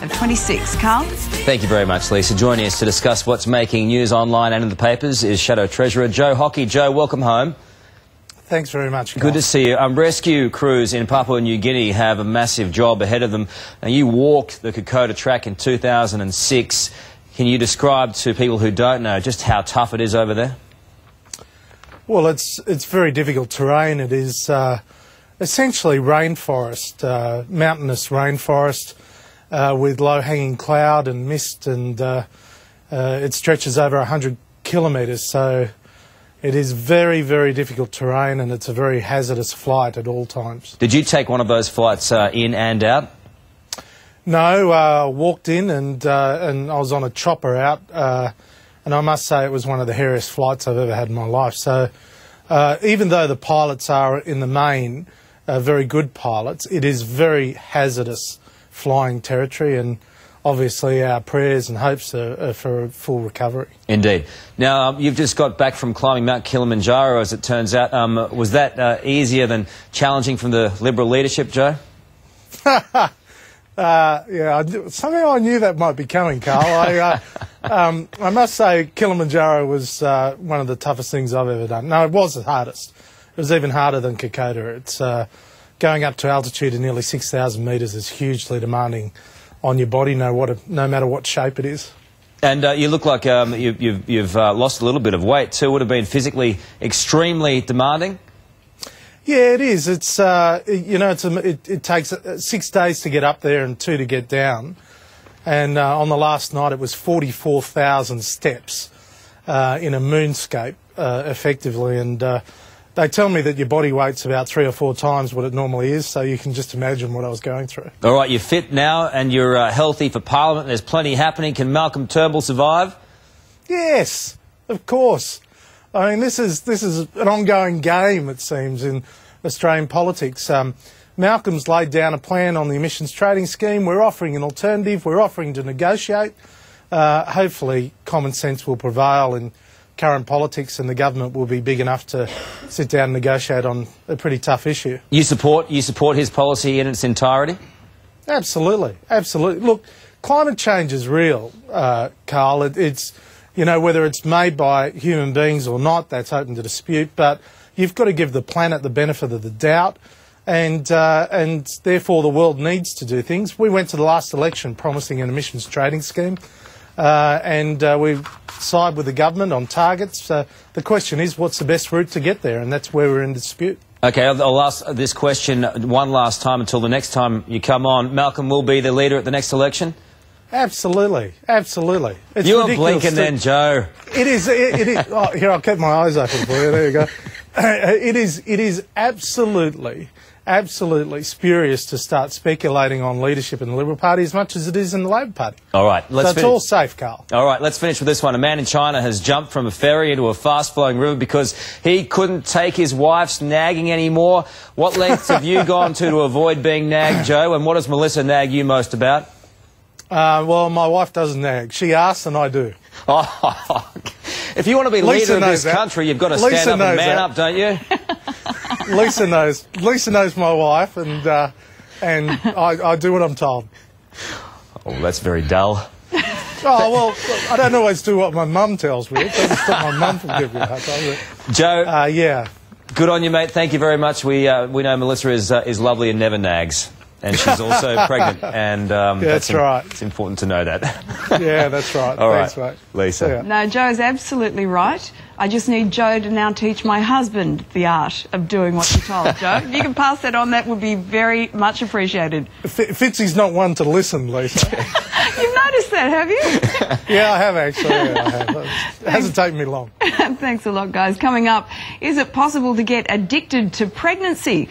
of 26. Carl? Thank you very much, Lisa. Joining us to discuss what's making news online and in the papers is Shadow Treasurer Joe Hockey. Joe, welcome home. Thanks very much, Carl. Good to see you. Rescue crews in Papua New Guinea have a massive job ahead of them. Now, you walked the Kokoda track in 2006. Can you describe to people who don't know just how tough it is over there? Well, it's very difficult terrain. It is essentially rainforest, mountainous rainforest with low-hanging cloud and mist, and it stretches over 100 kilometres. So it is very, very difficult terrain, and it's a very hazardous flight at all times. Did you take one of those flights in and out? No, walked in and I was on a chopper out, and I must say it was one of the hairiest flights I've ever had in my life. So even though the pilots are in the main very good pilots, it is very hazardous flying territory, and obviously our prayers and hopes are for a full recovery. Indeed. Now, you've just got back from climbing Mt Kilimanjaro, as it turns out. Was that easier than challenging from the Liberal leadership, Joe? Yeah, somehow I knew that might be coming, Carl. I must say Kilimanjaro was one of the toughest things I've ever done. No, it was the hardest. It was even harder than Kokoda. It's going up to altitude of nearly 6,000 metres is hugely demanding on your body, no matter what shape it is. And you look like you've lost a little bit of weight too. Would have been physically extremely demanding. Yeah, it is. It's you know, it takes 6 days to get up there and 2 to get down. And on the last night, it was 44,000 steps in a moonscape, effectively. And they tell me that your body weight's about 3 or 4 times what it normally is, so you can just imagine what I was going through. All right, you're fit now and you're healthy for Parliament. There's plenty happening. Can Malcolm Turnbull survive? Yes, of course. I mean, this is an ongoing game, it seems, in Australian politics. Malcolm's laid down a plan on the emissions trading scheme. We're offering an alternative. We're offering to negotiate. Hopefully, common sense will prevail in current politics, and the government will be big enough to sit down and negotiate on a pretty tough issue. You support his policy in its entirety? Absolutely, absolutely. Look, climate change is real, Carl. It's you know, whether it's made by human beings or not, that's open to dispute, but you've got to give the planet the benefit of the doubt, and therefore the world needs to do things. We went to the last election promising an emissions trading scheme, and we side with the government on targets. The question is, what's the best route to get there, and that's where we're in dispute. Okay, I'll ask this question one last time until the next time you come on. Malcolm will be the leader at the next election? Absolutely, absolutely. It's you were blinking then, Joe. It is. Oh, here, I'll keep my eyes open for you. There you go. It is absolutely spurious to start speculating on leadership in the Liberal Party as much as it is in the Labor Party. All right, so it's all safe, Carl. All right, let's finish with this one. A man in China has jumped from a ferry into a fast-flowing river because he couldn't take his wife's nagging anymore. What lengths have you gone to avoid being nagged, Joe? And what does Melissa nag you most about? Well, my wife doesn't nag. She asks and I do. Oh, if you want to be leader of this country, you've got to stand up and man up, don't you? Lisa knows. Lisa knows my wife, and I do what I'm told. Oh, that's very dull. Oh, well, I don't always do what my mum tells me. It doesn't stop my mum from giving me a hard time. Joe, yeah. Good on you, mate. Thank you very much. We know Melissa is lovely and never nags. And she's also pregnant, and yeah, that's right. It's important to know that. Yeah, that's right. All Thanks, right, mate. Lisa. No, Joe's absolutely right. I just need Joe to now teach my husband the art of doing what you're told, Joe. If you can pass that on, that would be very much appreciated. Fitzy's not one to listen, Lisa. You've noticed that, have you? Yeah, I have actually. Yeah, I have. It hasn't taken me long. Thanks a lot, guys. Coming up, is it possible to get addicted to pregnancy?